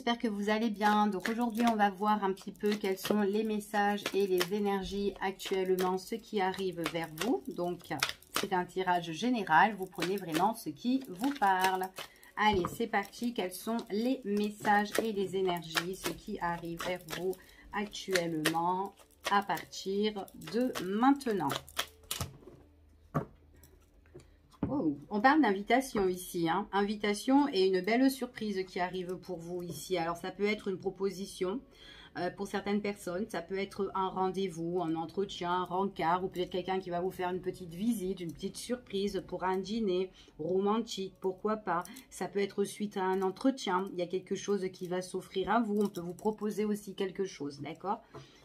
j'espère que vous allez bien. Donc aujourd'hui, on va voir un petit peu quels sont les messages et les énergies actuellement, ce qui arrive vers vous. Donc, c'est un tirage général. Vous prenez vraiment ce qui vous parle. Allez, c'est parti. Quels sont les messages et les énergies, ce qui arrive vers vous actuellement à partir de maintenant? Oh, on parle d'invitation ici, hein. Invitation et une belle surprise qui arrive pour vous ici. Alors, ça peut être une proposition pour certaines personnes. Ça peut être un rendez-vous, un entretien, un rencard ou peut-être quelqu'un qui va vous faire une petite visite, une petite surprise pour un dîner romantique, pourquoi pas. Ça peut être suite à un entretien. Il y a quelque chose qui va s'offrir à vous. On peut vous proposer aussi quelque chose, d'accord ?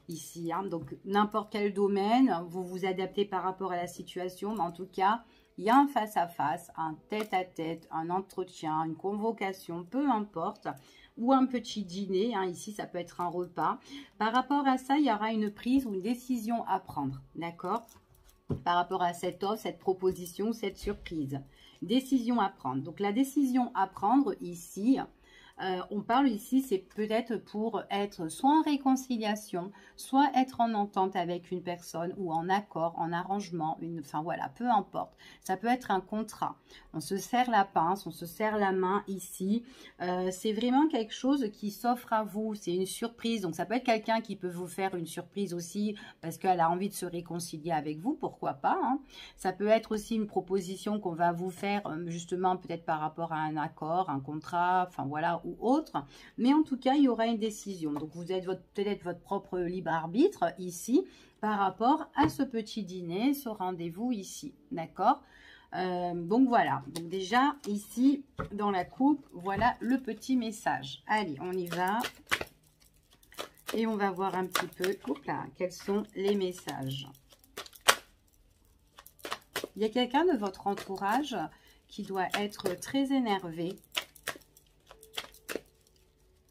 Ici, hein. Donc, n'importe quel domaine, vous vous adaptez par rapport à la situation, mais en tout cas... il y a un face-à-face, un tête-à-tête, un entretien, une convocation, peu importe, ou un petit dîner, hein, ici ça peut être un repas. Par rapport à ça, il y aura une prise ou une décision à prendre, d'accord? Par rapport à cette offre, cette proposition, cette surprise. Décision à prendre. Donc la décision à prendre ici... on parle ici, c'est peut-être pour être soit en réconciliation, soit être en entente avec une personne ou en accord, en arrangement, enfin voilà, peu importe. Ça peut être un contrat. On se serre la pince, on se serre la main ici. C'est vraiment quelque chose qui s'offre à vous. C'est une surprise. Donc ça peut être quelqu'un qui peut vous faire une surprise aussi parce qu'elle a envie de se réconcilier avec vous, pourquoi pas, hein. Ça peut être aussi une proposition qu'on va vous faire justement peut-être par rapport à un accord, un contrat, enfin voilà, ou autre, mais en tout cas il y aura une décision. Donc vous êtes peut-être votre propre libre arbitre ici par rapport à ce petit dîner, ce rendez-vous ici, d'accord? Donc voilà, donc déjà ici dans la coupe, voilà le petit message. Allez, on y va et on va voir un petit peu quels sont les messages. Il y a quelqu'un de votre entourage qui doit être très énervé.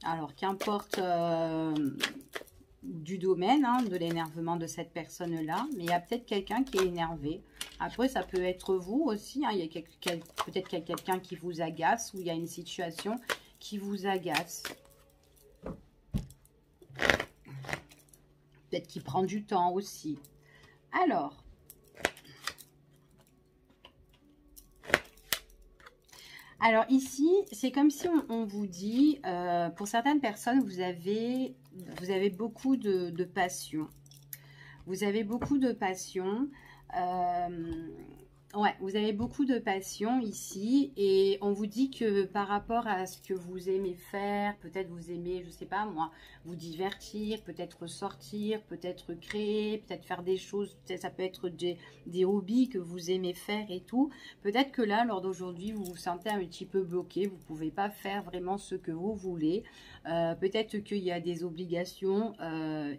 Alors, qu'importe du domaine, hein, de l'énervement de cette personne-là, mais il y a peut-être quelqu'un qui est énervé. Après, ça peut être vous aussi, hein, il y a peut-être quelqu'un qui vous agace ou il y a une situation qui vous agace. Peut-être qu'il prend du temps aussi. Alors ici, c'est comme si on vous dit, pour certaines personnes, vous avez beaucoup de passion. Vous avez beaucoup de passion. Ouais, vous avez beaucoup de passion ici et on vous dit que par rapport à ce que vous aimez faire, peut-être vous aimez, je sais pas moi, vous divertir, peut-être sortir, peut-être créer, peut-être faire des choses, peut-être ça peut être des hobbies que vous aimez faire et tout. Peut-être que là, lors d'aujourd'hui, vous vous sentez un petit peu bloqué, vous pouvez pas faire vraiment ce que vous voulez. Peut-être qu'il y a des obligations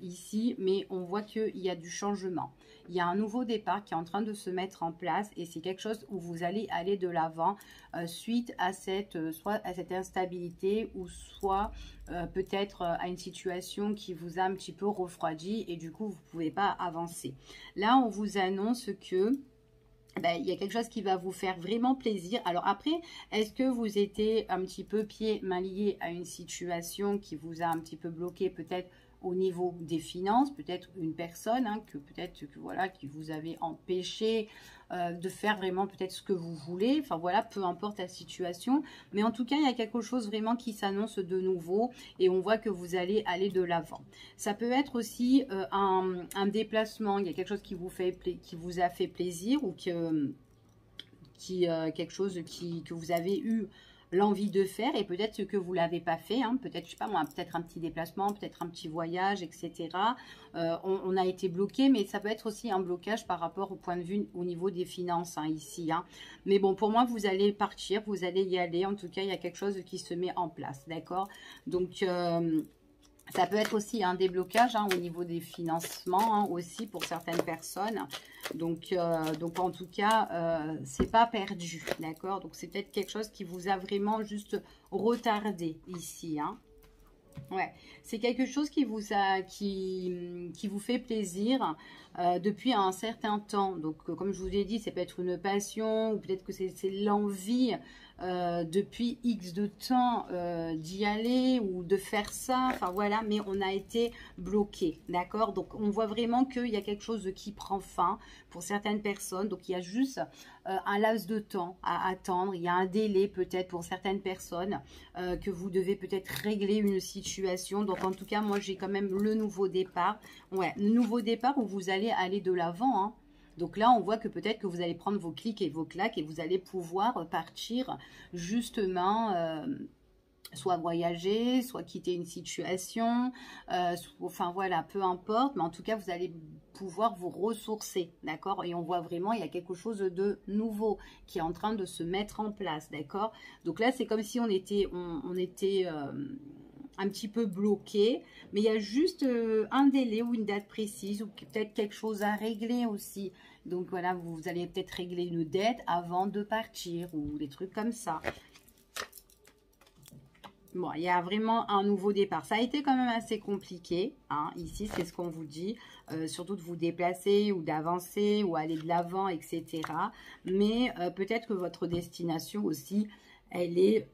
ici, mais on voit qu'il y a du changement. Il y a un nouveau départ qui est en train de se mettre en place et c'est quelque chose où vous allez aller de l'avant suite à soit à cette instabilité ou soit peut-être à une situation qui vous a un petit peu refroidi et du coup vous ne pouvez pas avancer. Là, on vous annonce que il y a quelque chose qui va vous faire vraiment plaisir. Alors après, est-ce que vous étiez un petit peu pieds-mains liés à une situation qui vous a un petit peu bloqué peut-être au niveau des finances, peut-être une personne hein, voilà, qui vous avait empêché de faire vraiment peut-être ce que vous voulez, enfin voilà, peu importe la situation, mais en tout cas il y a quelque chose vraiment qui s'annonce de nouveau et on voit que vous allez aller de l'avant. Ça peut être aussi un déplacement, il y a quelque chose qui vous a fait plaisir ou quelque chose que vous avez eu l'envie de faire et peut-être que vous l'avez pas fait, hein, peut-être, je sais pas moi, peut-être un petit déplacement, peut-être un petit voyage, etc. On a été bloqué, mais ça peut être aussi un blocage par rapport au point de vue au niveau des finances hein, ici. Hein. Mais bon, pour moi, vous allez partir, vous allez y aller. En tout cas, il y a quelque chose qui se met en place, d'accord? Donc, ça peut être aussi un déblocage hein, au niveau des financements hein, aussi pour certaines personnes. Donc en tout cas, c'est pas perdu, d'accord? Donc c'est peut-être quelque chose qui vous a vraiment juste retardé ici, hein. Ouais, c'est quelque chose qui vous fait plaisir depuis un certain temps. Donc, comme je vous ai dit, ça peut être une passion ou peut-être que c'est l'envie depuis X de temps d'y aller ou de faire ça, enfin voilà, mais on a été bloqué, d'accord? Donc on voit vraiment qu'il y a quelque chose qui prend fin pour certaines personnes, donc il y a juste un laps de temps à attendre, il y a un délai peut-être pour certaines personnes que vous devez peut-être régler une situation. Donc en tout cas, moi j'ai quand même le nouveau départ, ouais, le nouveau départ où vous allez aller de l'avant, hein. Donc là, on voit que peut-être que vous allez prendre vos clics et vos claques et vous allez pouvoir partir justement, soit voyager, soit quitter une situation, enfin voilà, peu importe, mais en tout cas, vous allez pouvoir vous ressourcer, d'accord? Et on voit vraiment, il y a quelque chose de nouveau qui est en train de se mettre en place, d'accord? Donc là, c'est comme si on était un petit peu bloqué, mais il y a juste un délai ou une date précise ou peut-être quelque chose à régler aussi. Donc voilà, vous allez peut-être régler une dette avant de partir ou des trucs comme ça. Bon, il y a vraiment un nouveau départ. Ça a été quand même assez compliqué, hein, ici, c'est ce qu'on vous dit. Surtout de vous déplacer ou d'avancer ou aller de l'avant, etc. Mais peut-être que votre destination aussi, elle est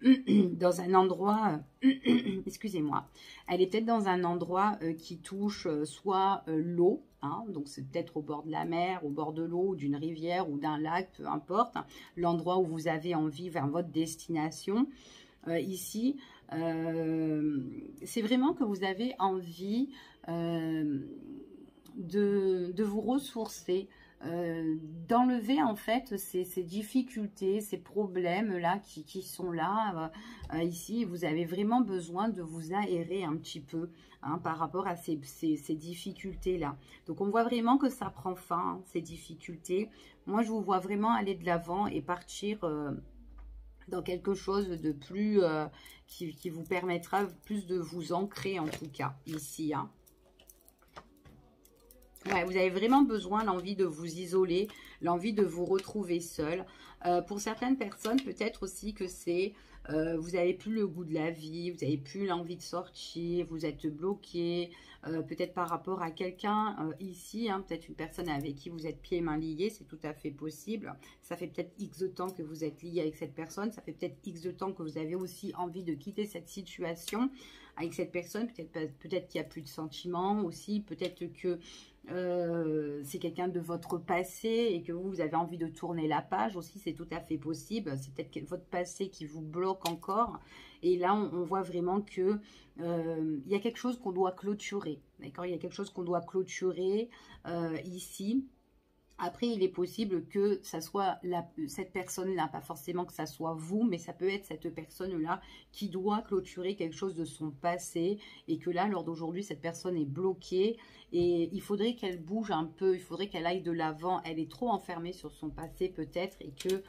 dans un endroit, excusez-moi, elle est peut-être dans un endroit qui touche soit l'eau, hein, donc c'est peut-être au bord de la mer, au bord de l'eau, d'une rivière ou d'un lac, peu importe, hein, l'endroit où vous avez envie vers votre destination. Ici, c'est vraiment que vous avez envie de vous ressourcer, d'enlever en fait ces difficultés, ces problèmes-là qui sont là. Ici, vous avez vraiment besoin de vous aérer un petit peu, hein, par rapport à ces difficultés-là. Donc, on voit vraiment que ça prend fin, hein, ces difficultés. Moi, je vous vois vraiment aller de l'avant et partir dans quelque chose de plus, qui vous permettra plus de vous ancrer en tout cas, ici, hein. Ouais, vous avez vraiment besoin, l'envie de vous isoler, l'envie de vous retrouver seul. Pour certaines personnes, peut-être aussi que c'est, vous n'avez plus le goût de la vie, vous n'avez plus l'envie de sortir, vous êtes bloqué, peut-être par rapport à quelqu'un ici, hein, peut-être une personne avec qui vous êtes pieds et mains liés, c'est tout à fait possible. Ça fait peut-être X de temps que vous êtes lié avec cette personne, ça fait peut-être X de temps que vous avez aussi envie de quitter cette situation avec cette personne, peut-être qu'il n'y a plus de sentiments aussi, peut-être que c'est quelqu'un de votre passé et que vous avez envie de tourner la page aussi, c'est tout à fait possible. C'est peut-être votre passé qui vous bloque encore. Et là, on voit vraiment que il y a quelque chose qu'on doit clôturer. D'accord? Il y a quelque chose qu'on doit clôturer ici. Après, il est possible que ça soit cette personne-là, pas forcément que ça soit vous, mais ça peut être cette personne-là qui doit clôturer quelque chose de son passé et que là, lors d'aujourd'hui, cette personne est bloquée et il faudrait qu'elle bouge un peu, il faudrait qu'elle aille de l'avant. Elle est trop enfermée sur son passé peut-être et que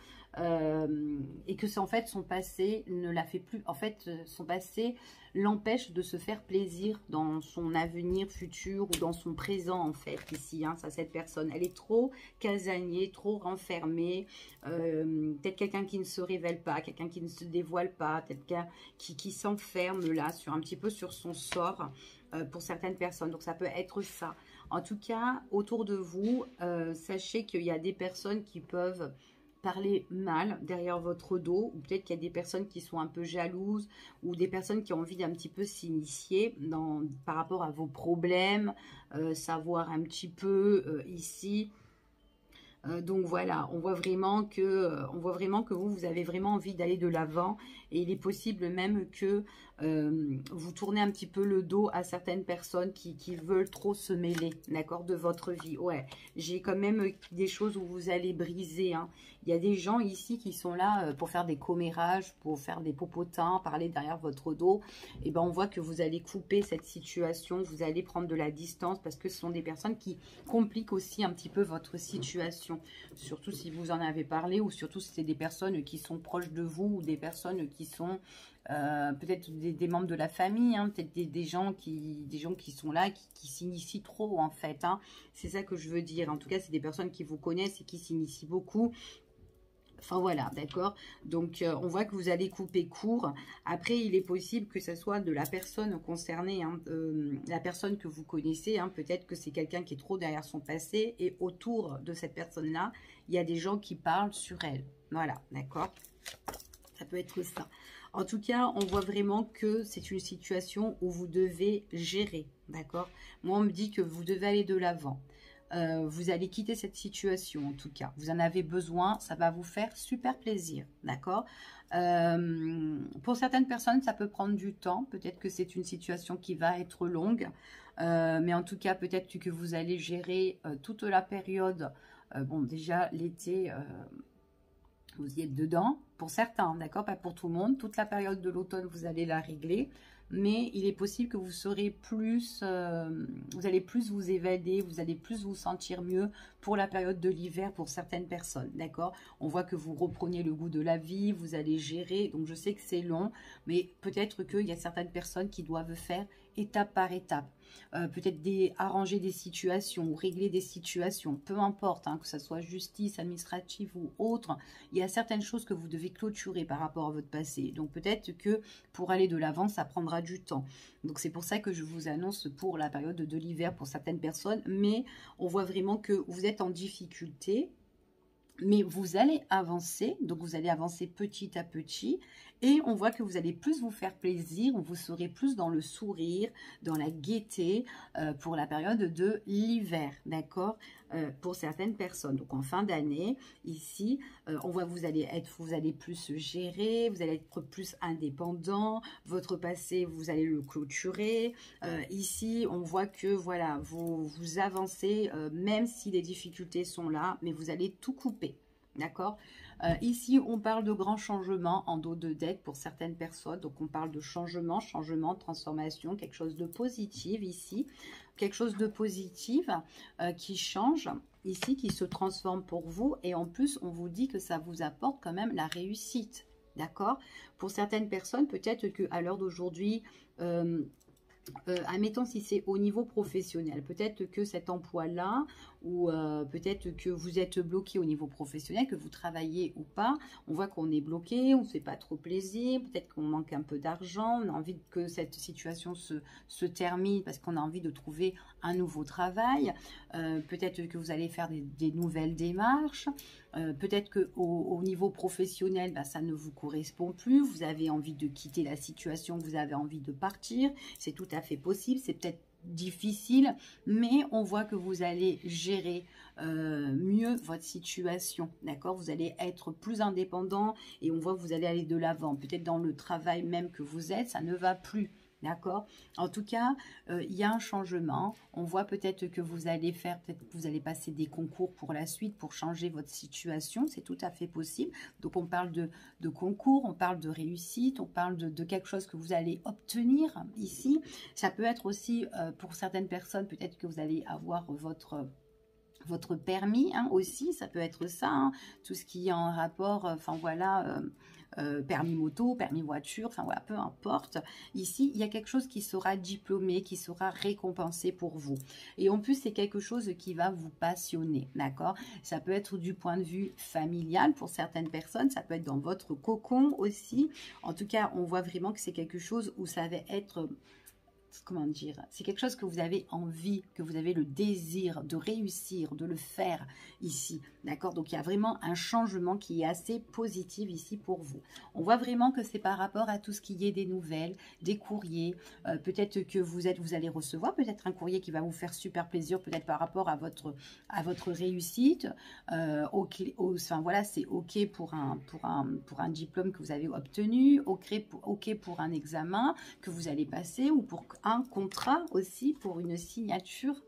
c'est en fait son passé ne la fait plus, en fait son passé l'empêche de se faire plaisir dans son avenir futur ou dans son présent en fait ici, hein, ça, cette personne, elle est trop casanier, trop renfermée, peut-être quelqu'un qui ne se révèle pas, quelqu'un qui ne se dévoile pas, quelqu'un qui s'enferme là sur un petit peu sur son sort pour certaines personnes, donc ça peut être ça. En tout cas, autour de vous, sachez qu'il y a des personnes qui peuvent parler mal derrière votre dos, ou peut-être qu'il y a des personnes qui sont un peu jalouses, ou des personnes qui ont envie d'un petit peu s'initier par rapport à vos problèmes, savoir un petit peu ici. Donc voilà, on voit vraiment que vous avez vraiment envie d'aller de l'avant et il est possible même que vous tournez un petit peu le dos à certaines personnes qui veulent trop se mêler, d'accord, de votre vie. Ouais, j'ai quand même des choses où vous allez briser, hein. Il y a des gens ici qui sont là pour faire des commérages, pour faire des popotins, parler derrière votre dos. Et ben on voit que vous allez couper cette situation, vous allez prendre de la distance parce que ce sont des personnes qui compliquent aussi un petit peu votre situation. Surtout si vous en avez parlé ou surtout si c'est des personnes qui sont proches de vous ou des personnes qui sont peut-être des membres de la famille, hein, peut-être des gens qui sont là, qui s'initient trop en fait, hein. C'est ça que je veux dire. En tout cas, c'est des personnes qui vous connaissent et qui s'initient beaucoup. Enfin voilà, d'accord. Donc on voit que vous allez couper court. Après, il est possible que ce soit de la personne concernée, hein, la personne que vous connaissez, hein, peut-être que c'est quelqu'un qui est trop derrière son passé et autour de cette personne-là, il y a des gens qui parlent sur elle. Voilà, d'accord. Ça peut être ça. En tout cas, on voit vraiment que c'est une situation où vous devez gérer, d'accord? Moi, on me dit que vous devez aller de l'avant. Vous allez quitter cette situation, en tout cas. Vous en avez besoin, ça va vous faire super plaisir, d'accord? Pour certaines personnes, ça peut prendre du temps. Peut-être que c'est une situation qui va être longue. Mais en tout cas, peut-être que vous allez gérer toute la période. Bon, déjà, l'été... vous y êtes dedans, pour certains, d'accord, pas pour tout le monde. Toute la période de l'automne, vous allez la régler. Mais il est possible que vous serez plus, vous allez plus vous évader, vous allez plus vous sentir mieux pour la période de l'hiver pour certaines personnes, d'accord? On voit que vous reprenez le goût de la vie, vous allez gérer, donc je sais que c'est long, mais peut-être qu'il y a certaines personnes qui doivent faire étape par étape. Peut-être arranger des situations ou régler des situations, peu importe, hein, que ce soit justice, administrative ou autre, il y a certaines choses que vous devez clôturer par rapport à votre passé. Donc peut-être que pour aller de l'avant, ça prendra du temps. Donc c'est pour ça que je vous annonce pour la période de l'hiver pour certaines personnes, mais on voit vraiment que vous êtes en difficulté, mais vous allez avancer, donc vous allez avancer petit à petit, et on voit que vous allez plus vous faire plaisir, vous serez plus dans le sourire, dans la gaieté pour la période de l'hiver, d'accord, pour certaines personnes. Donc en fin d'année, ici, on voit que vous allez plus gérer, vous allez être plus indépendant, votre passé, vous allez le clôturer. Ici, on voit que voilà, vous avancez, même si les difficultés sont là, mais vous allez tout couper. D'accord. Ici, on parle de grands changements en dos de deck pour certaines personnes. Donc, on parle de changement, transformation, quelque chose de positif ici. Quelque chose de positif qui change ici, qui se transforme pour vous. Et en plus, on vous dit que ça vous apporte quand même la réussite. D'accord. Pour certaines personnes, peut-être qu'à l'heure d'aujourd'hui... admettons si c'est au niveau professionnel, peut-être que cet emploi-là, ou peut-être que vous êtes bloqué au niveau professionnel, que vous travaillez ou pas, on voit qu'on est bloqué, on ne fait pas trop plaisir, peut-être qu'on manque un peu d'argent, on a envie que cette situation se termine parce qu'on a envie de trouver un nouveau travail, peut-être que vous allez faire des nouvelles démarches, peut-être qu'au niveau professionnel, bah, ça ne vous correspond plus, vous avez envie de quitter la situation, vous avez envie de partir, c'est tout à fait possible, c'est peut-être difficile, mais on voit que vous allez gérer mieux votre situation, d'accord? Vous allez être plus indépendant et on voit que vous allez aller de l'avant. Peut-être dans le travail même que vous êtes, ça ne va plus. D'accord. En tout cas, il y a un changement. On voit peut-être que vous allez peut-être que vous allez passer des concours pour la suite pour changer votre situation. C'est tout à fait possible. Donc, on parle de concours, on parle de réussite, on parle de quelque chose que vous allez obtenir ici. Ça peut être aussi, pour certaines personnes, peut-être que vous allez avoir votre permis hein, aussi. Ça peut être ça, hein, tout ce qui est en rapport, enfin voilà... permis moto, permis voiture, enfin voilà, peu importe. Ici, il y a quelque chose qui sera diplômé, qui sera récompensé pour vous. Et en plus, c'est quelque chose qui va vous passionner, d'accord? Ça peut être du point de vue familial pour certaines personnes, ça peut être dans votre cocon aussi. En tout cas, on voit vraiment que c'est quelque chose où ça va être... comment dire, c'est quelque chose que vous avez envie, que vous avez le désir de réussir, de le faire ici, d'accord? Donc, il y a vraiment un changement qui est assez positif ici pour vous. On voit vraiment que c'est par rapport à tout ce qui est des nouvelles, des courriers, peut-être que vous allez recevoir peut-être un courrier qui va vous faire super plaisir, peut-être par rapport à votre réussite, enfin voilà, c'est OK pour un diplôme que vous avez obtenu, OK pour un examen que vous allez passer ou pour un contrat aussi, pour une signature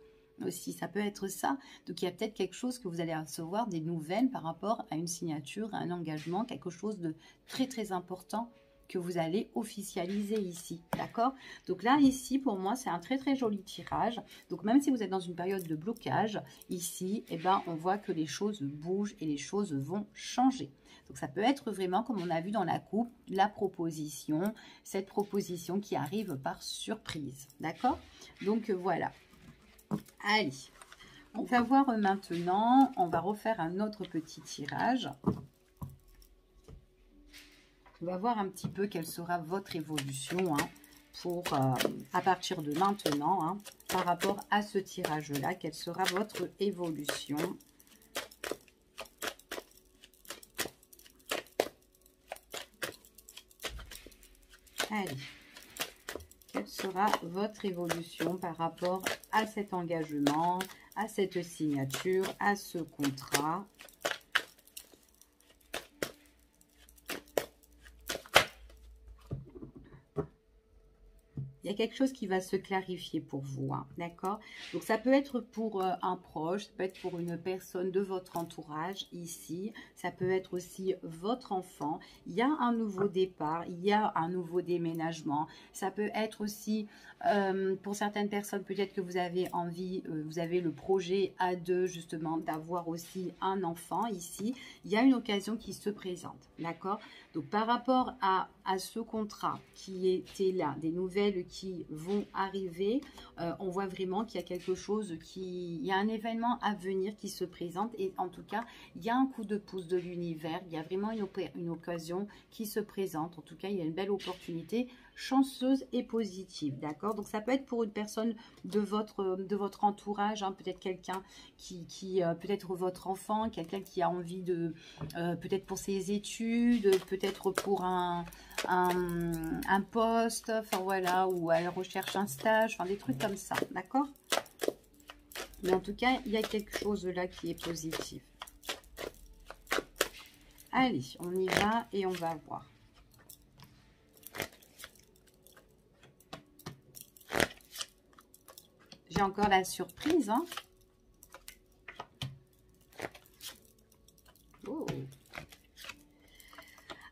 aussi, ça peut être ça. Donc il y a peut-être quelque chose que vous allez recevoir, des nouvelles par rapport à une signature, à un engagement, quelque chose de très très important que vous allez officialiser ici, d'accord? Donc là, ici, pour moi, c'est un très très joli tirage. Donc même si vous êtes dans une période de blocage, ici, eh ben, on voit que les choses bougent et les choses vont changer. Donc ça peut être vraiment, comme on a vu dans la coupe, la proposition, cette proposition qui arrive par surprise, d'accord? Donc voilà. Allez, on va voir maintenant, on va refaire un autre petit tirage. On va voir un petit peu quelle sera votre évolution hein, pour à partir de maintenant, hein, par rapport à ce tirage-là, quelle sera votre évolution. Allez, quelle sera votre évolution par rapport à cet engagement, à cette signature, à ce contrat? Il y a quelque chose qui va se clarifier pour vous, hein, d'accord? Donc, ça peut être pour un proche, ça peut être pour une personne de votre entourage ici. Ça peut être aussi votre enfant. Il y a un nouveau départ, il y a un nouveau déménagement. Ça peut être aussi, pour certaines personnes, peut-être que vous avez envie, vous avez le projet à deux, justement, d'avoir aussi un enfant ici. Il y a une occasion qui se présente, d'accord? Donc, par rapport à ce contrat qui était là, des nouvelles qui vont arriver, on voit vraiment qu'il y a quelque chose il y a un événement à venir qui se présente et en tout cas, il y a un coup de pouce de l'univers, il y a vraiment une occasion qui se présente. En tout cas, il y a une belle opportunité chanceuse et positive, d'accord? Donc, ça peut être pour une personne de votre entourage, hein, peut-être quelqu'un qui peut-être votre enfant, quelqu'un qui a envie de, peut-être pour ses études, peut-être pour un poste, enfin voilà, ou elle recherche un stage, enfin des trucs comme ça, d'accord? Mais en tout cas, il y a quelque chose là qui est positif. Allez, on y va et on va voir. J'ai encore la surprise, hein. Oh.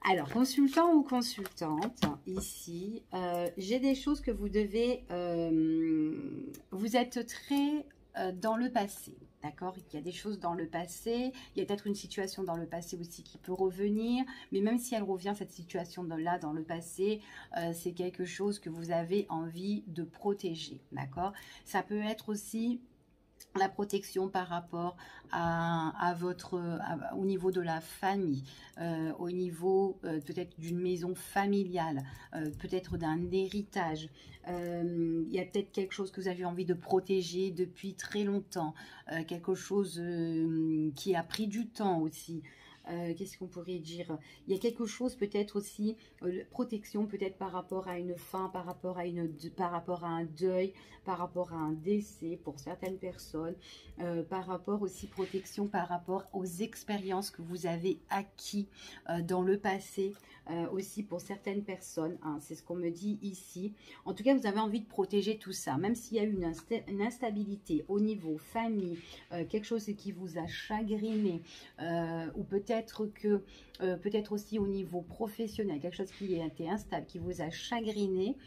Alors, consultant ou consultante, ici, j'ai des choses que vous devez... vous êtes très dans le passé, d'accord? Il y a des choses dans le passé, il y a peut-être une situation dans le passé aussi qui peut revenir, mais même si elle revient, cette situation-là dans le passé, c'est quelque chose que vous avez envie de protéger, d'accord? Ça peut être aussi... la protection par rapport au niveau de la famille, au niveau peut-être d'une maison familiale, peut-être d'un héritage. Il y a peut-être quelque chose que vous avez envie de protéger depuis très longtemps, quelque chose qui a pris du temps aussi. Qu'est-ce qu'on pourrait dire? Il y a quelque chose peut-être aussi, protection peut-être par rapport à une fin, par rapport à un deuil, par rapport à un décès pour certaines personnes, par rapport aussi protection par rapport aux expériences que vous avez acquis dans le passé, aussi pour certaines personnes, hein, c'est ce qu'on me dit ici. En tout cas, vous avez envie de protéger tout ça, même s'il y a eu une instabilité au niveau famille, quelque chose qui vous a chagriné, ou peut-être que, peut-être aussi au niveau professionnel, quelque chose qui a été instable, qui vous a chagriné.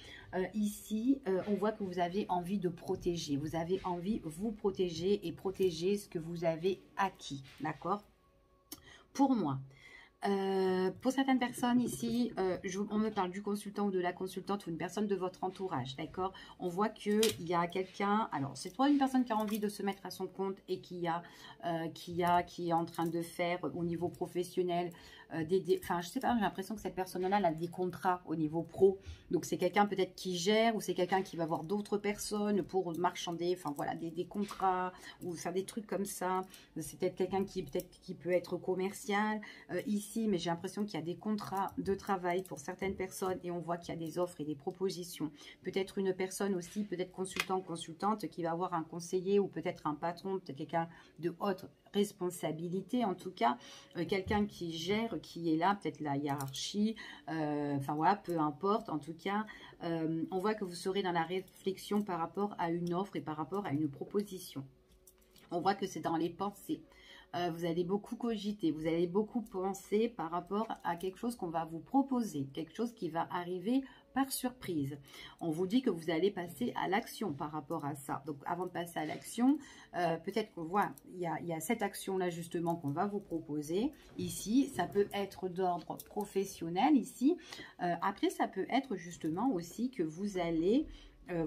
Ici, on voit que vous avez envie de protéger, vous avez envie de vous protéger et protéger ce que vous avez acquis, d'accord? Pour moi, pour certaines personnes ici, on me parle du consultant ou de la consultante ou une personne de votre entourage, d'accord? On voit qu'il y a quelqu'un, alors c'est soit une personne qui a envie de se mettre à son compte et qui est en train de faire au niveau professionnel, enfin je sais pas, j'ai l'impression que cette personne-là a des contrats au niveau pro, donc c'est quelqu'un peut-être qui gère ou c'est quelqu'un qui va voir d'autres personnes pour marchander, enfin voilà, des contrats ou faire des trucs comme ça. C'est peut-être quelqu'un qui peut être commercial ici, mais j'ai l'impression qu'il y a des contrats de travail pour certaines personnes et on voit qu'il y a des offres et des propositions. Peut-être une personne aussi, peut-être consultant ou consultante qui va avoir un conseiller ou peut-être un patron, peut-être quelqu'un de haute responsabilité, en tout cas quelqu'un qui gère, qui est là, peut-être la hiérarchie, enfin voilà, peu importe, en tout cas on voit que vous serez dans la réflexion par rapport à une offre et par rapport à une proposition. On voit que c'est dans les pensées. Vous allez beaucoup cogiter, vous allez beaucoup penser par rapport à quelque chose qu'on va vous proposer, quelque chose qui va arriver par surprise. On vous dit que vous allez passer à l'action par rapport à ça. Donc, avant de passer à l'action, peut-être qu'on voit, il y a cette action-là justement qu'on va vous proposer. Ici, ça peut être d'ordre professionnel ici. Après, ça peut être justement aussi que vous allez...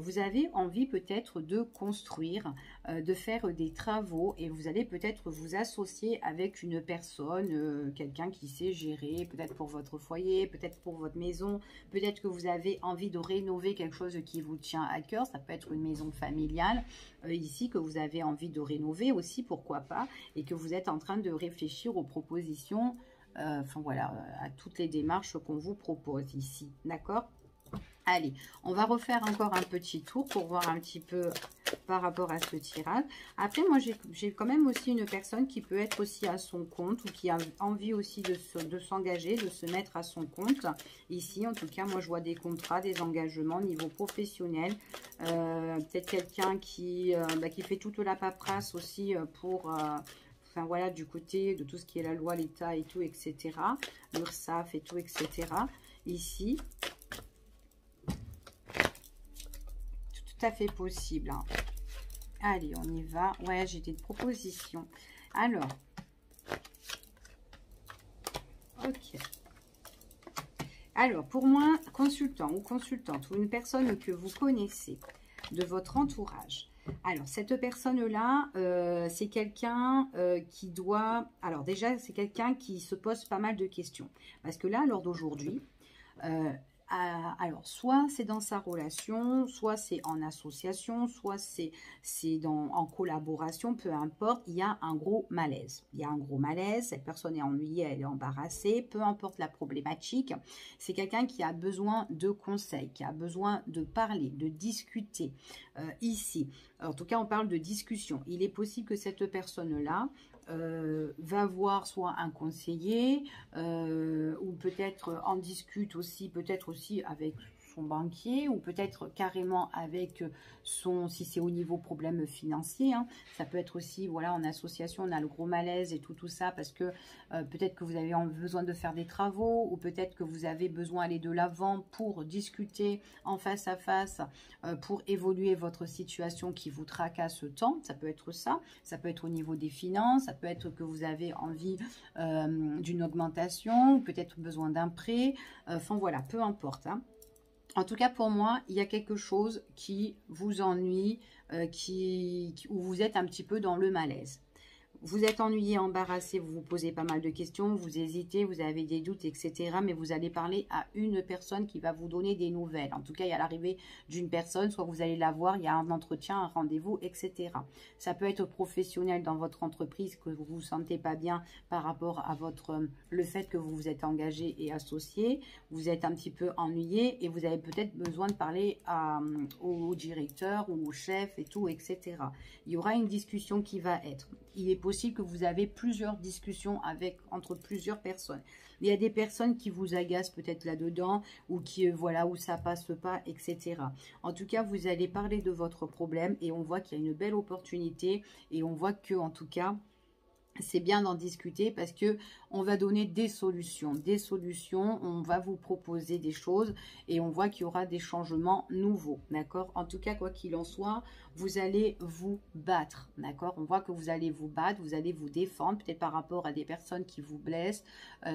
vous avez envie peut-être de construire, de faire des travaux et vous allez peut-être vous associer avec une personne, quelqu'un qui sait gérer, peut-être pour votre foyer, peut-être pour votre maison, peut-être que vous avez envie de rénover quelque chose qui vous tient à cœur, ça peut être une maison familiale, ici que vous avez envie de rénover aussi, pourquoi pas, et que vous êtes en train de réfléchir aux propositions, enfin voilà, à toutes les démarches qu'on vous propose ici, d'accord ? Allez, on va refaire encore un petit tour pour voir un petit peu par rapport à ce tirage. Après, moi, j'ai quand même aussi une personne qui peut être aussi à son compte ou qui a envie aussi de s'engager, de se mettre à son compte. Ici, en tout cas, moi, je vois des contrats, des engagements au niveau professionnel. Peut-être quelqu'un qui fait toute la paperasse aussi pour... enfin, voilà, du côté de tout ce qui est la loi, l'État et tout, etc. L'URSSAF et tout, etc. Ici... tout à fait possible. Hein. Allez, on y va. Ouais, j'ai des propositions. Alors, ok. Alors, pour moi, consultant ou consultante ou une personne que vous connaissez de votre entourage. Alors, cette personne-là, c'est quelqu'un qui doit... Alors, déjà, c'est quelqu'un qui se pose pas mal de questions. Parce que là, lors d'aujourd'hui... alors, soit c'est dans sa relation, soit c'est en association, soit c'est en collaboration, peu importe, il y a un gros malaise. Il y a un gros malaise, cette personne est ennuyée, elle est embarrassée, peu importe la problématique. C'est quelqu'un qui a besoin de conseils, qui a besoin de parler, de discuter ici. Alors, en tout cas, on parle de discussion. Il est possible que cette personne-là va voir soit un conseiller ou peut-être en discute aussi, peut-être aussi avec son banquier ou peut-être carrément avec si c'est au niveau problème financier, hein. Ça peut être aussi, voilà, en association, on a le gros malaise et tout ça parce que peut-être que vous avez besoin de faire des travaux ou peut-être que vous avez besoin d'aller de l'avant pour discuter en face à face pour évoluer votre situation qui vous tracasse tant. Ça peut être ça, ça peut être au niveau des finances, ça peut être que vous avez envie d'une augmentation ou peut-être besoin d'un prêt, enfin voilà, peu importe, hein. En tout cas, pour moi, il y a quelque chose qui vous ennuie, où vous êtes un petit peu dans le malaise. Vous êtes ennuyé, embarrassé, vous vous posez pas mal de questions, vous hésitez, vous avez des doutes, etc. Mais vous allez parler à une personne qui va vous donner des nouvelles. En tout cas, il y a l'arrivée d'une personne, soit vous allez la voir, il y a un entretien, un rendez-vous, etc. Ça peut être professionnel dans votre entreprise, que vous vous sentez pas bien par rapport à le fait que vous vous êtes engagé et associé. Vous êtes un petit peu ennuyé et vous avez peut-être besoin de parler au directeur ou au chef et tout, etc. Il y aura une discussion qui va être... Il est possible que vous avez plusieurs discussions entre plusieurs personnes. Il y a des personnes qui vous agacent peut-être là-dedans ou qui, voilà, où ça passe pas, etc. En tout cas, vous allez parler de votre problème et on voit qu'il y a une belle opportunité et on voit que, en tout cas, c'est bien d'en discuter parce que on va donner des solutions, on va vous proposer des choses et on voit qu'il y aura des changements nouveaux, d'accord? En tout cas, quoi qu'il en soit, vous allez vous battre, d'accord? On voit que vous allez vous battre, vous allez vous défendre, peut-être par rapport à des personnes qui vous blessent,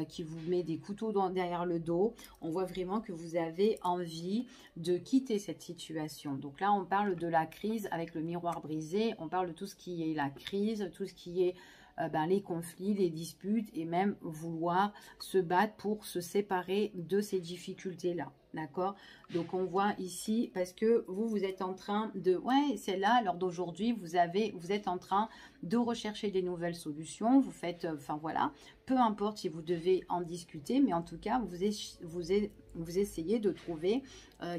qui vous mettent des couteaux derrière le dos. On voit vraiment que vous avez envie de quitter cette situation. Donc là, on parle de la crise avec le miroir brisé, on parle de tout ce qui est la crise, tout ce qui est les conflits, les disputes et même vouloir se battre pour se séparer de ces difficultés-là. D'accord? Donc, on voit ici, parce que vous êtes en train de... Ouais, c'est là, lors d'aujourd'hui, vous êtes en train de rechercher des nouvelles solutions. Vous faites... Enfin, voilà. Peu importe si vous devez en discuter, mais en tout cas, vous essayez de trouver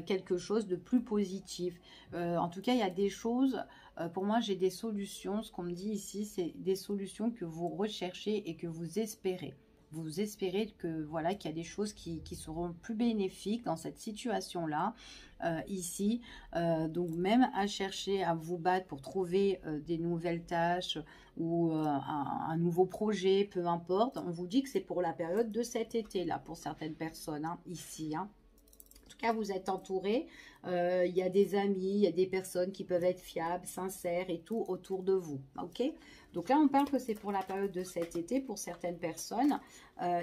quelque chose de plus positif. En tout cas, il y a des choses... pour moi, j'ai des solutions. Ce qu'on me dit ici, c'est des solutions que vous recherchez et que vous espérez. Vous espérez que voilà qu'il y a des choses qui seront plus bénéfiques dans cette situation-là, ici. Donc, même à chercher à vous battre pour trouver des nouvelles tâches ou un nouveau projet, peu importe. On vous dit que c'est pour la période de cet été-là, pour certaines personnes, hein, ici, hein. En tout cas, vous êtes entouré, il y a des amis, il y a des personnes qui peuvent être fiables, sincères et tout autour de vous, ok? Donc là, on parle que c'est pour la période de cet été, pour certaines personnes,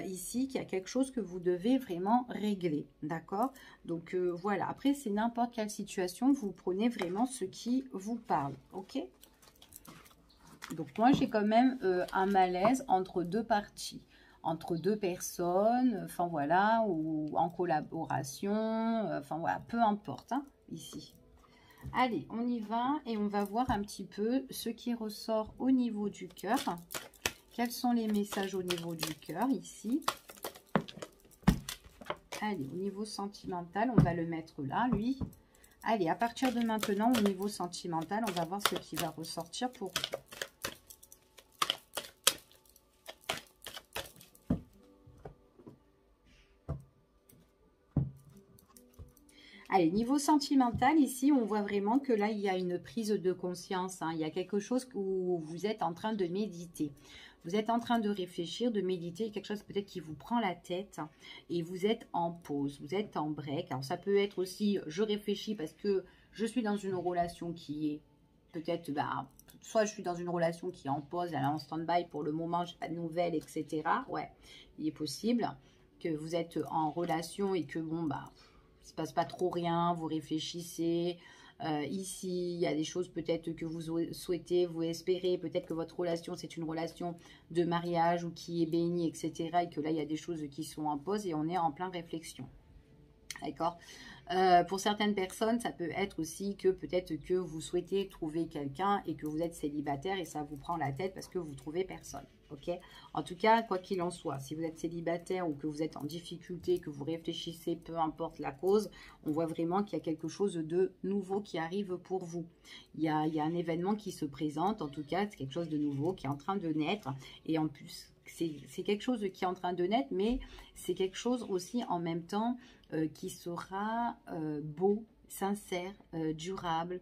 ici, qu'il y a quelque chose que vous devez vraiment régler, d'accord? Donc voilà, après, c'est n'importe quelle situation, vous prenez vraiment ce qui vous parle, ok? Donc moi, j'ai quand même un malaise entre deux parties. Entre deux personnes, enfin voilà, ou en collaboration, enfin voilà, peu importe, hein, ici. Allez, on y va et on va voir un petit peu ce qui ressort au niveau du cœur. Quels sont les messages au niveau du cœur, ici? Allez, au niveau sentimental, on va le mettre là, lui. Allez, à partir de maintenant, au niveau sentimental, on va voir ce qui va ressortir pour vous. Allez, niveau sentimental, ici, on voit vraiment que là, il y a une prise de conscience. Hein. Il y a quelque chose où vous êtes en train de méditer. Vous êtes en train de réfléchir, de méditer, quelque chose peut-être qui vous prend la tête et vous êtes en pause, vous êtes en break. Alors, ça peut être aussi, je réfléchis parce que je suis dans une relation qui est peut-être, soit je suis dans une relation qui est en pause, elle est en stand-by pour le moment, j'ai pas de nouvelles, etc. Ouais, il est possible que vous êtes en relation et que, bon, il ne se passe pas trop rien, vous réfléchissez. Ici, il y a des choses peut-être que vous souhaitez, vous espérez. Peut-être que votre relation, c'est une relation de mariage ou qui est bénie, etc. Et que là, il y a des choses qui sont en pause et on est en plein réflexion. D'accord. Pour certaines personnes, ça peut être aussi que peut-être que vous souhaitez trouver quelqu'un et que vous êtes célibataire et ça vous prend la tête parce que vous trouvez personne. Ok. En tout cas, quoi qu'il en soit, si vous êtes célibataire ou que vous êtes en difficulté, que vous réfléchissez, peu importe la cause, on voit vraiment qu'il y a quelque chose de nouveau qui arrive pour vous. Il y a un événement qui se présente, en tout cas, c'est quelque chose de nouveau qui est en train de naître. Et en plus, c'est quelque chose qui est en train de naître, mais c'est quelque chose aussi en même temps qui sera beau, sincère, durable,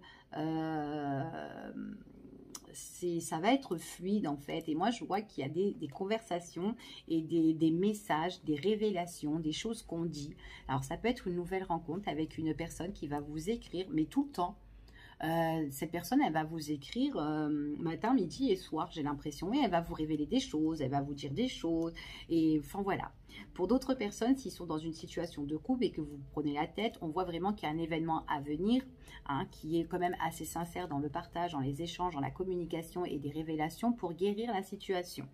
ça va être fluide en fait. Et moi, je vois qu'il y a des conversations et des messages, des révélations, des choses qu'on dit. Alors, ça peut être une nouvelle rencontre avec une personne qui va vous écrire, mais tout le temps. Cette personne, elle va vous écrire matin, midi et soir, j'ai l'impression, et elle va vous révéler des choses, elle va vous dire des choses, et enfin voilà. Pour d'autres personnes, s'ils sont dans une situation de couple et que vous prenez la tête, on voit vraiment qu'il y a un événement à venir, hein, qui est quand même assez sincère dans le partage, dans les échanges, dans la communication et des révélations pour guérir la situation,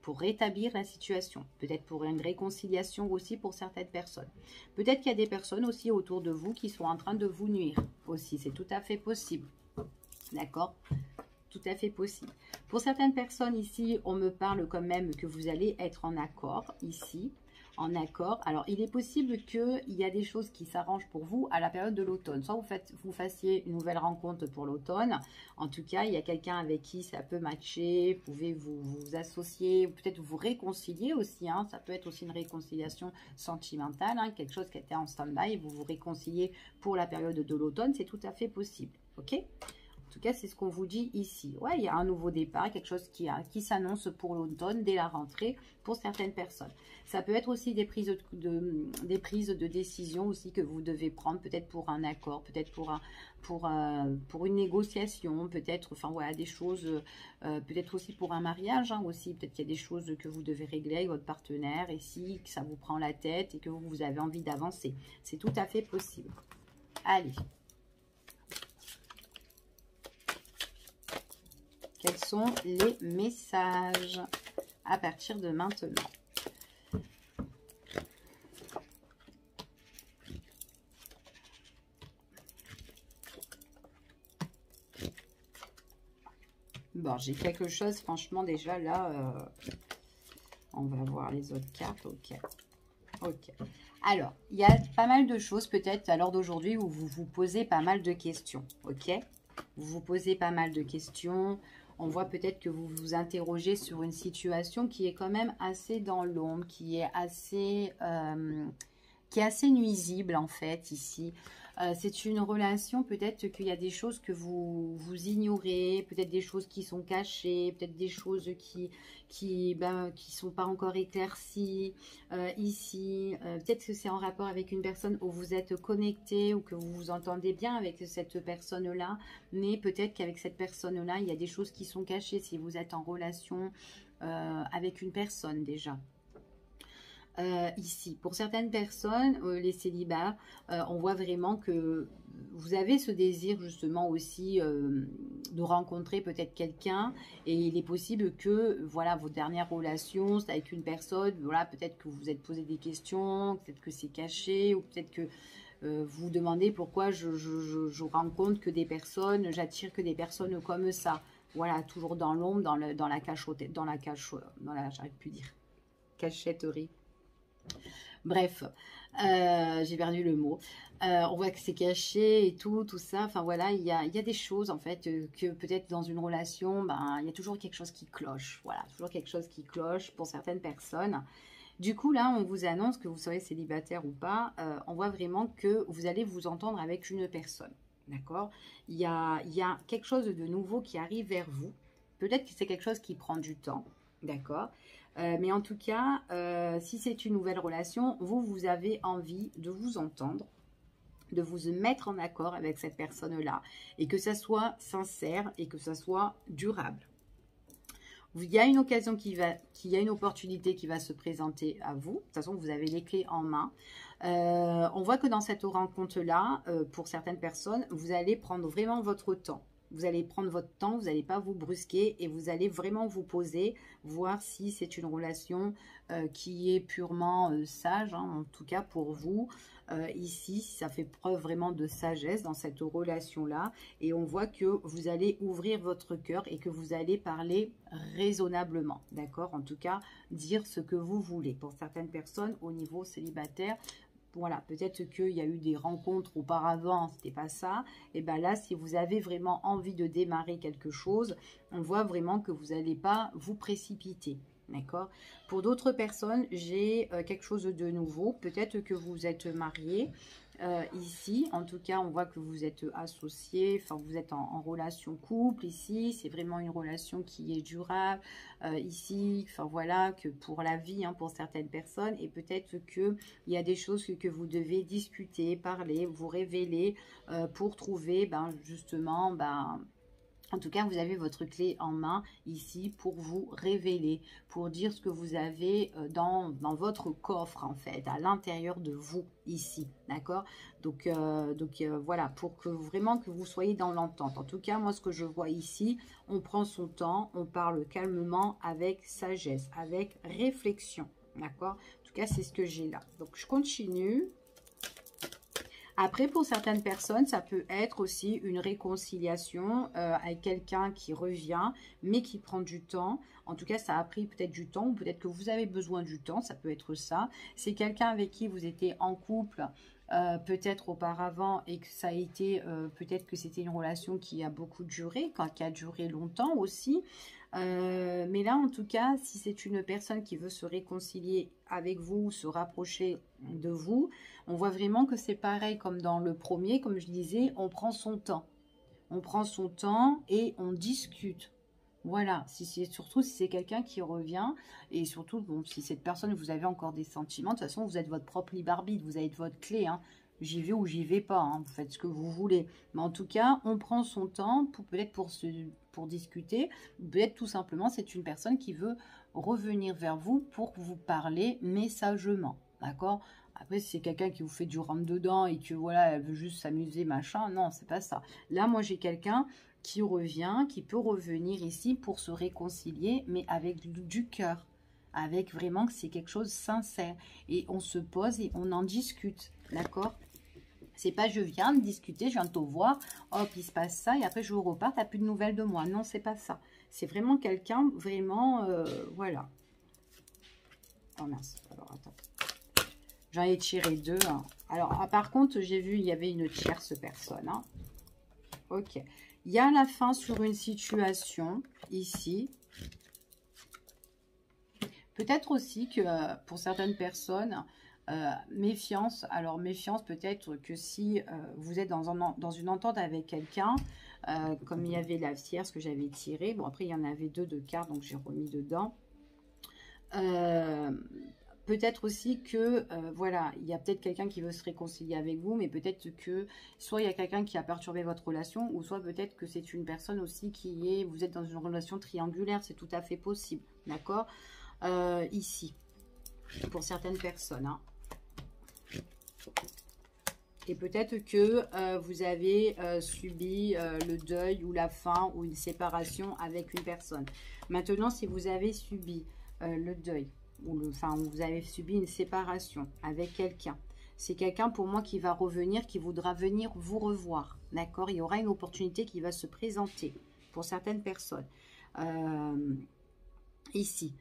pour rétablir la situation, peut-être pour une réconciliation aussi pour certaines personnes. Peut-être qu'il y a des personnes aussi autour de vous qui sont en train de vous nuire aussi, c'est tout à fait possible, d'accord ? Tout à fait possible. Pour certaines personnes ici, on me parle quand même que vous allez être en accord ici, en accord. Alors, il est possible qu'il y a des choses qui s'arrangent pour vous à la période de l'automne. Soit vous fassiez une nouvelle rencontre pour l'automne. En tout cas, il y a quelqu'un avec qui ça peut matcher. Vous pouvez vous associer, peut-être vous réconcilier aussi. Hein. Ça peut être aussi une réconciliation sentimentale, hein, quelque chose qui était en stand-by et vous vous réconciliez pour la période de l'automne. C'est tout à fait possible. OK ? En tout cas, c'est ce qu'on vous dit ici. Ouais, il y a un nouveau départ, quelque chose qui s'annonce pour l'automne, dès la rentrée, pour certaines personnes. Ça peut être aussi des prises de décision aussi que vous devez prendre, peut-être pour un accord, peut-être pour une négociation, peut-être, enfin voilà, des choses, peut-être aussi pour un mariage, hein, aussi, peut-être qu'il y a des choses que vous devez régler avec votre partenaire, et si ça vous prend la tête et que vous avez envie d'avancer. C'est tout à fait possible. Allez. Quels sont les messages à partir de maintenant? Bon, j'ai quelque chose, franchement, déjà là, on va voir les autres cartes. Ok. Ok. Alors, il y a pas mal de choses peut-être à l'heure d'aujourd'hui où vous vous posez pas mal de questions. Ok. Vous vous posez pas mal de questions. On voit peut-être que vous vous interrogez sur une situation qui est quand même assez dans l'ombre, qui est assez nuisible en fait ici. C'est une relation, peut-être qu'il y a des choses que vous ignorez, peut-être des choses qui sont cachées, peut-être des choses qui sont pas encore éclaircies ici. Peut-être que c'est en rapport avec une personne où vous êtes connecté ou que vous vous entendez bien avec cette personne-là, mais peut-être qu'avec cette personne-là, il y a des choses qui sont cachées si vous êtes en relation avec une personne déjà. Ici, pour certaines personnes, les célibats, on voit vraiment que vous avez ce désir justement aussi de rencontrer peut-être quelqu'un, et il est possible que voilà, vos dernières relations, c'est avec une personne, voilà, peut-être que vous vous êtes posé des questions, peut-être que c'est caché, ou peut-être que vous vous demandez pourquoi je rencontre que des personnes, j'attire que des personnes comme ça. Voilà, toujours dans l'ombre, dans la cachotterie, j'arrive plus à dire, cachetterie. Bref, j'ai perdu le mot. On voit que c'est caché et tout ça. Enfin voilà, il y a des choses en fait que peut-être dans une relation, ben, il y a toujours quelque chose qui cloche. Voilà, toujours quelque chose qui cloche pour certaines personnes. Du coup, là, on vous annonce que vous serez célibataire ou pas. On voit vraiment que vous allez vous entendre avec une personne. D'accord? Il y a quelque chose de nouveau qui arrive vers vous. Peut-être que c'est quelque chose qui prend du temps. D'accord? Mais en tout cas, si c'est une nouvelle relation, vous avez envie de vous entendre, de vous mettre en accord avec cette personne-là et que ça soit sincère et que ça soit durable. Il y a une occasion il y a une opportunité qui va se présenter à vous. De toute façon, vous avez les clés en main. On voit que dans cette rencontre-là, pour certaines personnes, vous allez prendre vraiment votre temps. Vous allez prendre votre temps, vous n'allez pas vous brusquer et vous allez vraiment vous poser, voir si c'est une relation qui est purement sage, hein, en tout cas pour vous. Ici, ça fait preuve vraiment de sagesse dans cette relation-là. Et on voit que vous allez ouvrir votre cœur et que vous allez parler raisonnablement, d'accord? En tout cas, dire ce que vous voulez. Pour certaines personnes, au niveau célibataire, voilà, peut-être qu'il y a eu des rencontres auparavant, c'était pas ça. Et bien là, si vous avez vraiment envie de démarrer quelque chose, on voit vraiment que vous n'allez pas vous précipiter. D'accord? Pour d'autres personnes, j'ai quelque chose de nouveau. Peut-être que vous êtes marié ici. En tout cas, on voit que vous êtes associés. Enfin, vous êtes en relation couple ici. C'est vraiment une relation qui est durable ici. Enfin, voilà, que pour la vie, hein, pour certaines personnes. Et peut-être qu'il y a des choses que vous devez discuter, parler, vous révéler pour trouver justement... en tout cas, vous avez votre clé en main ici pour vous révéler, pour dire ce que vous avez dans votre coffre, en fait, à l'intérieur de vous, ici, d'accord? Donc, voilà, pour que vraiment que vous soyez dans l'entente. En tout cas, moi, ce que je vois ici, on prend son temps, on parle calmement, avec sagesse, avec réflexion, d'accord? En tout cas, c'est ce que j'ai là. Donc, je continue. Après, pour certaines personnes, ça peut être aussi une réconciliation avec quelqu'un qui revient, mais qui prend du temps. En tout cas, ça a pris peut-être du temps, ou peut-être que vous avez besoin du temps, ça peut être ça. C'est quelqu'un avec qui vous étiez en couple, peut-être auparavant, et que ça a été, peut-être que c'était une relation qui a beaucoup duré, qui a duré longtemps aussi. Mais là, en tout cas, si c'est une personne qui veut se réconcilier avec vous, se rapprocher de vous, on voit vraiment que c'est pareil comme dans le premier, comme je disais, on prend son temps. On prend son temps et on discute. Voilà, surtout si c'est quelqu'un qui revient, et surtout, bon, si cette personne, vous avez encore des sentiments, de toute façon, vous êtes votre propre libre arbitre, vous avez votre clé, hein. J'y vais ou j'y vais pas, hein, vous faites ce que vous voulez. Mais en tout cas, on prend son temps pour peut-être pour discuter, peut-être tout simplement, c'est une personne qui veut revenir vers vous pour vous parler, mais sagement, d'accord? Après, si c'est quelqu'un qui vous fait du rentre-dedans et que voilà, elle veut juste s'amuser, machin, non, c'est pas ça. Là, moi, j'ai quelqu'un qui revient, qui peut revenir ici pour se réconcilier, mais avec du cœur, avec vraiment que c'est quelque chose de sincère. Et on se pose et on en discute, d'accord? C'est pas je viens de discuter, je viens de te voir, hop, il se passe ça, et après je repars, t'as plus de nouvelles de moi. Non, c'est pas ça. C'est vraiment quelqu'un, vraiment, voilà. Oh mince, alors attends. J'en ai tiré deux. Hein. Alors, par contre, j'ai vu, il y avait une tierce personne. Hein. Ok. Il y a la fin sur une situation, ici. Peut-être aussi que pour certaines personnes, méfiance. Alors, méfiance peut-être que si vous êtes dans une entente avec quelqu'un, comme il y avait la tierce que j'avais tirée. Bon, après, il y en avait deux de cartes, donc j'ai remis dedans. Peut-être aussi que, voilà, il y a peut-être quelqu'un qui veut se réconcilier avec vous, mais peut-être que soit il y a quelqu'un qui a perturbé votre relation, ou soit peut-être que c'est une personne aussi vous êtes dans une relation triangulaire, c'est tout à fait possible, d'accord? Ici, pour certaines personnes, hein. Et peut-être que vous avez subi le deuil ou la fin ou une séparation avec une personne. Maintenant, si vous avez subi le deuil, ou vous avez subi une séparation avec quelqu'un, c'est quelqu'un pour moi qui va revenir, qui voudra venir vous revoir, d'accord? Il y aura une opportunité qui va se présenter pour certaines personnes. Ici.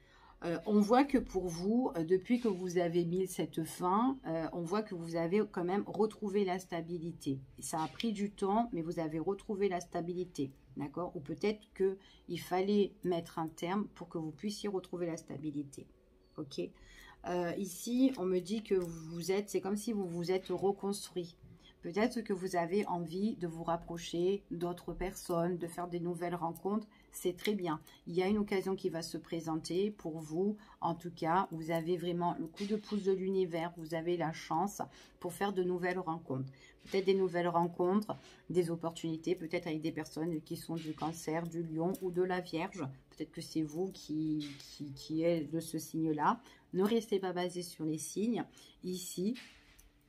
On voit que pour vous, depuis que vous avez mis cette fin, on voit que vous avez quand même retrouvé la stabilité. Ça a pris du temps, mais vous avez retrouvé la stabilité, d'accord? Ou peut-être qu'il fallait mettre un terme pour que vous puissiez retrouver la stabilité, ok? Ici, on me dit que vous êtes, c'est comme si vous vous êtes reconstruit. Peut-être que vous avez envie de vous rapprocher d'autres personnes, de faire des nouvelles rencontres. C'est très bien. Il y a une occasion qui va se présenter pour vous. En tout cas, vous avez vraiment le coup de pouce de l'univers. Vous avez la chance pour faire de nouvelles rencontres. Peut-être des nouvelles rencontres, des opportunités, peut-être avec des personnes qui sont du Cancer, du Lion ou de la Vierge. Peut-être que c'est vous qui est de ce signe-là. Ne restez pas basé sur les signes ici.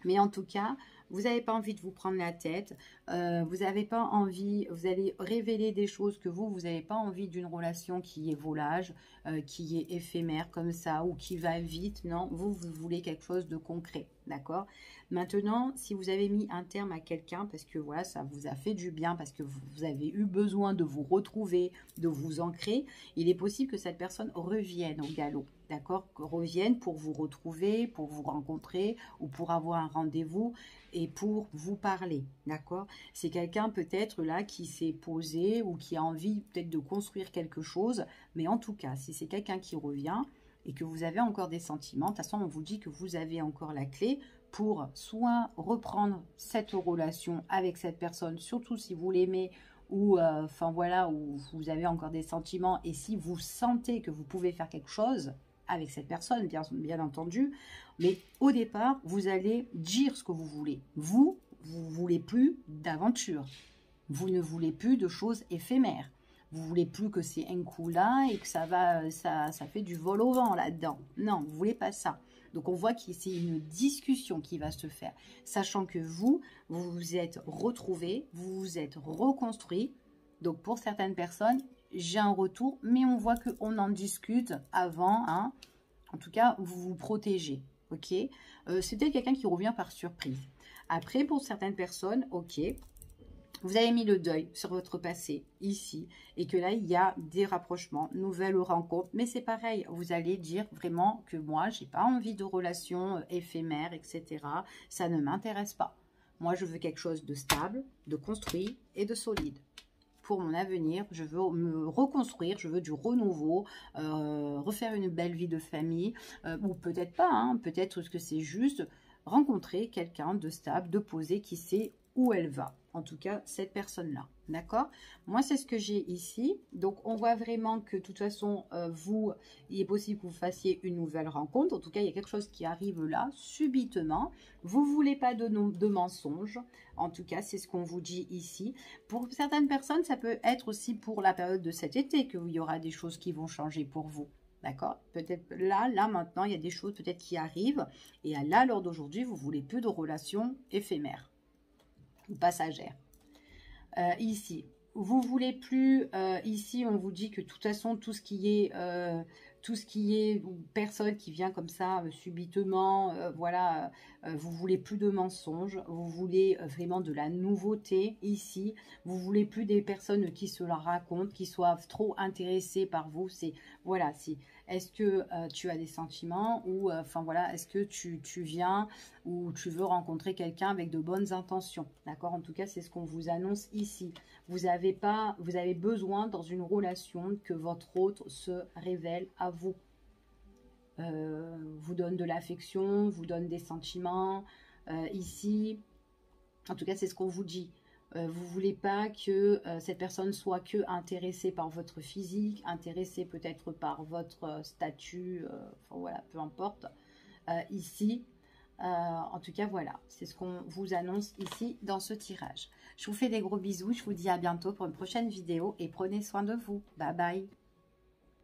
Mais en tout cas, vous n'avez pas envie de vous prendre la tête, vous n'avez pas envie, vous allez révéler des choses que vous n'avez pas envie d'une relation qui est volage, qui est éphémère comme ça, ou qui va vite. Non, vous voulez quelque chose de concret, d'accord? Maintenant, si vous avez mis un terme à quelqu'un, parce que voilà, ça vous a fait du bien, parce que vous avez eu besoin de vous retrouver, de vous ancrer, il est possible que cette personne revienne au galop, d'accord? Revienne pour vous retrouver, pour vous rencontrer, ou pour avoir un rendez-vous, et pour vous parler, d'accord? C'est quelqu'un peut-être là qui s'est posé ou qui a envie peut-être de construire quelque chose, mais en tout cas, si c'est quelqu'un qui revient et que vous avez encore des sentiments, de toute façon, on vous dit que vous avez encore la clé pour soit reprendre cette relation avec cette personne, surtout si vous l'aimez, ou enfin voilà, où vous avez encore des sentiments, et si vous sentez que vous pouvez faire quelque chose avec cette personne, bien entendu. Mais au départ, vous allez dire ce que vous voulez. Vous voulez plus d'aventure. Vous ne voulez plus de choses éphémères. Vous voulez plus que c'est un coup là et que ça fait du vol au vent là-dedans. Non, vous voulez pas ça. Donc on voit que c'est une discussion qui va se faire, sachant que vous vous êtes retrouvés, vous vous êtes reconstruits. Donc pour certaines personnes, j'ai un retour, mais on voit qu'on en discute avant, hein. En tout cas, vous vous protégez, ok? C'est peut-être quelqu'un qui revient par surprise. Après, pour certaines personnes, ok, vous avez mis le deuil sur votre passé, ici, et que là, il y a des rapprochements, nouvelles rencontres, mais c'est pareil, vous allez dire vraiment que moi, j'ai pas envie de relations éphémères, etc. Ça ne m'intéresse pas. Moi, je veux quelque chose de stable, de construit et de solide. Pour mon avenir, je veux me reconstruire, je veux du renouveau, refaire une belle vie de famille, ou peut-être pas, hein, peut-être que c'est juste rencontrer quelqu'un de stable, de posé, qui sait où elle va. En tout cas, cette personne-là, d'accord? Moi, c'est ce que j'ai ici. Donc, on voit vraiment que, de toute façon, il est possible que vous fassiez une nouvelle rencontre. En tout cas, il y a quelque chose qui arrive là, subitement. Vous ne voulez pas de mensonges. En tout cas, c'est ce qu'on vous dit ici. Pour certaines personnes, ça peut être aussi pour la période de cet été qu'il y aura des choses qui vont changer pour vous. D'accord? Peut-être là, maintenant, il y a des choses peut-être qui arrivent. Et là, lors d'aujourd'hui, vous ne voulez plus de relations éphémères ou passagères. Ici, vous voulez plus, ici, on vous dit que de toute façon, tout ce qui est personne qui vient comme ça subitement, voilà, vous voulez plus de mensonges, vous voulez vraiment de la nouveauté ici, vous voulez plus des personnes qui se la racontent, qui soient trop intéressées par vous. C'est voilà, est-ce que tu as des sentiments, ou enfin voilà, est-ce que tu viens ou tu veux rencontrer quelqu'un avec de bonnes intentions, d'accord? En tout cas, c'est ce qu'on vous annonce ici. Vous avez besoin dans une relation que votre autre se révèle à vous. Vous donne de l'affection, vous donne des sentiments. Ici, en tout cas, c'est ce qu'on vous dit. Vous voulez pas que cette personne soit que intéressée par votre physique, intéressée peut-être par votre statut, enfin voilà, peu importe. Ici, en tout cas, voilà, c'est ce qu'on vous annonce ici dans ce tirage. Je vous fais des gros bisous, je vous dis à bientôt pour une prochaine vidéo et prenez soin de vous. Bye bye.